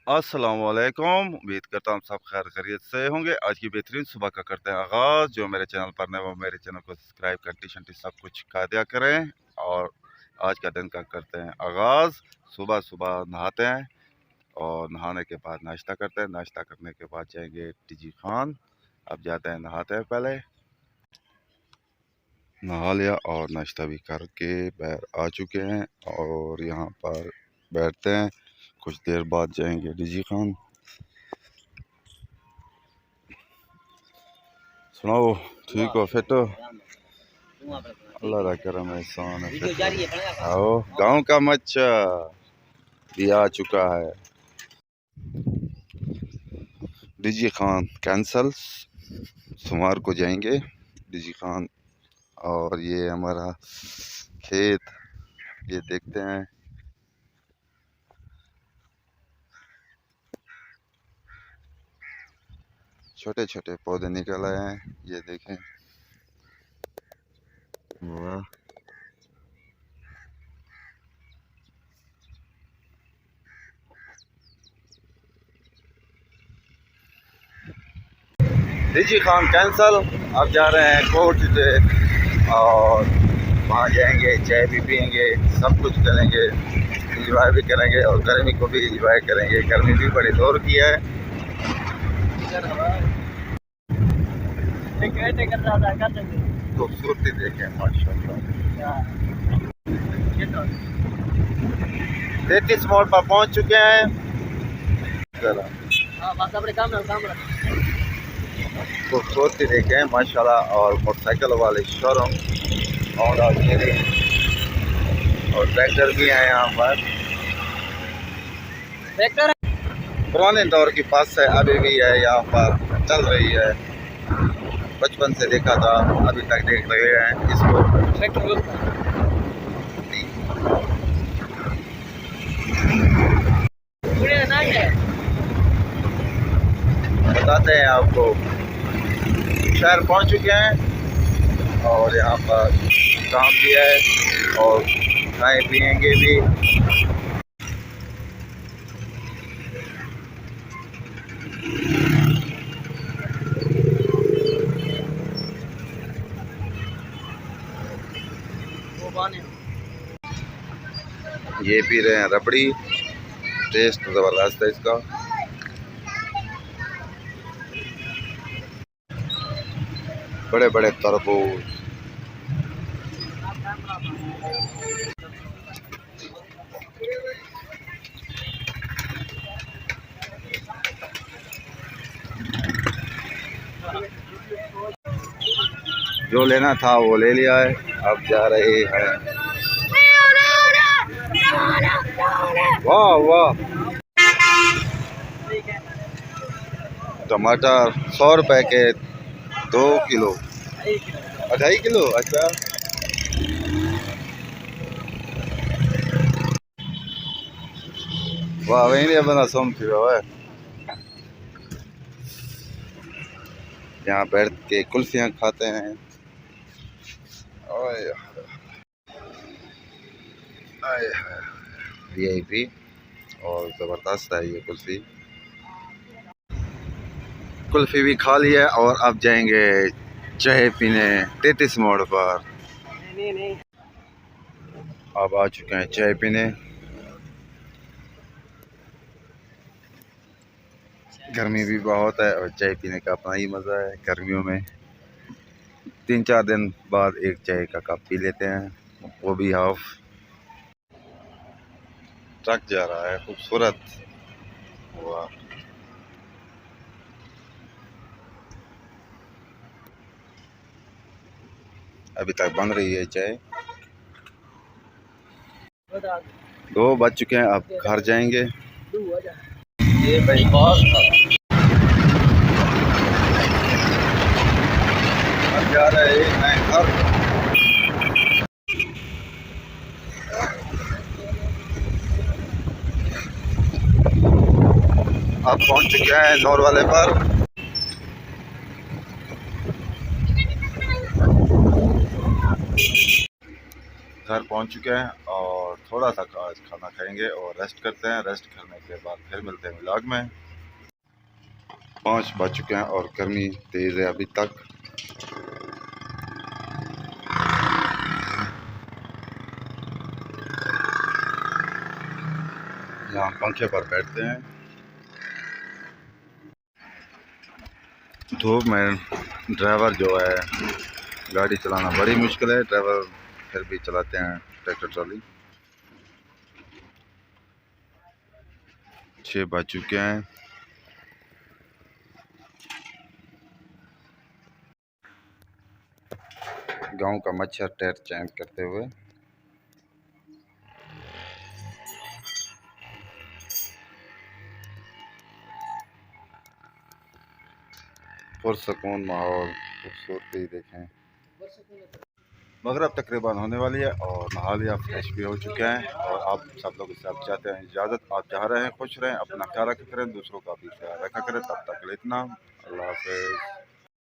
अस्सलामुअलैकुम। उम्मीद करता हूँ सब खैर खैरियत से होंगे। आज की बेहतरीन सुबह का करते हैं आगाज़। जो मेरे चैनल पर नए वो मेरे चैनल को सब्सक्राइब घंटी शंटी सब कुछ कर दिया करें। और आज का दिन का करते हैं आगाज़। सुबह सुबह नहाते हैं और नहाने के बाद नाश्ता करते हैं। नाश्ता करने के बाद जाएंगे टीजी खान। अब जाते हैं नहाते हैं, पहले नहा लिया और नाश्ता भी करके बाहर आ चुके हैं और यहाँ पर बैठते हैं। कुछ देर बाद जाएंगे टीजी खान। सुनाओ, ठीक हो, फिट हो? अल्लाह का करम एहसान है। आओ, गांव का मच्छा भी आ चुका है। टीजी खान कैंसल, सोमवार को जाएंगे टीजी खान। और ये हमारा खेत, ये देखते हैं। छोटे छोटे पौधे निकल आए हैं, ये देखें। वाह, टीजी खान कैंसल। अब जा रहे हैं कोर्ट से और वहाँ जाएंगे, चाय भी पियेंगे, सब कुछ करेंगे, इंजॉय भी करेंगे और गर्मी को भी इंजॉय करेंगे। गर्मी भी बड़ी जोर की है। खूबसूरती देखें माशाल्लाह। 33 मोड़ पर पहुंच चुके हैं। खूबसूरती देखें माशाल्लाह। और मोटरसाइकिल वाले शोरूम और ट्रैक्टर भी हैं यहाँ पर। ट्रैक्टर पुराने दौर की बस है, अभी भी है, यहाँ पर चल रही है। बचपन से देखा था, अभी तक देख रहे हैं इसको। बताते हैं आपको। शहर पहुंच चुके हैं और यहाँ पर काम भी है और खाए पिएंगे भी। ये पी रहे हैं रबड़ी, टेस्ट ज़बरदस्त है इसका। बड़े बड़े तरबूज, जो लेना था वो ले लिया है। अब जा रहे हैं। वाह वाह, टमाटर 100 रुपए के 2 किलो, 2.5 किलो। अच्छा, वाह, वही बना सोम थी। यहाँ बैठ के कुल्फियाँ खाते हैं। VIP और ज़बरदस्त है ये कुल्फ़ी। कुल्फ़ी भी खा ली है और अब जाएंगे चाय पीने 33 मोड़ पर। अब आ चुके हैं चाय पीने। गर्मी भी बहुत है और चाय पीने का अपना ही मज़ा है। गर्मियों में 3-4 दिन बाद एक चाय का कप पी लेते हैं, वो भी हाफ। ट्रक जा रहा है, खूबसूरत। वाह, अभी तक बन रही है चाय। 2 बज चुके हैं, अब घर जाएंगे। ये भाई अब जा रहे हैं घर। अब पहुंच चुके हैं नौर वाले पर। घर पहुंच चुके हैं और थोड़ा सा आज खाना खाएंगे और रेस्ट करते हैं। रेस्ट करने के बाद फिर मिलते हैं व्लॉग में। 5 बज चुके हैं और गर्मी तेज़ है अभी तक। यहाँ पंखे पर बैठते हैं। धूप में ड्राइवर जो है गाड़ी चलाना बड़ी मुश्किल है। ड्राइवर फिर भी चलाते हैं ट्रैक्टर ट्रॉली। 6 बज चुके हैं। गांव का मच्छर टायर चेंज करते हुए। पुरसकून माहौल, खूबसूरती देखें। मगरब तकरीबन होने वाली है और नहा लिया, फ्रेश भी हो चुके हैं। और आप सब लोग इससे आप चाहते हैं इजाज़त। आप जहाँ रहें खुश रहें, अपना ख्याल रखा करें, दूसरों का भी ख्याल रखा करें। तब तक के लिए इतना, अल्लाह हाफ़िज़।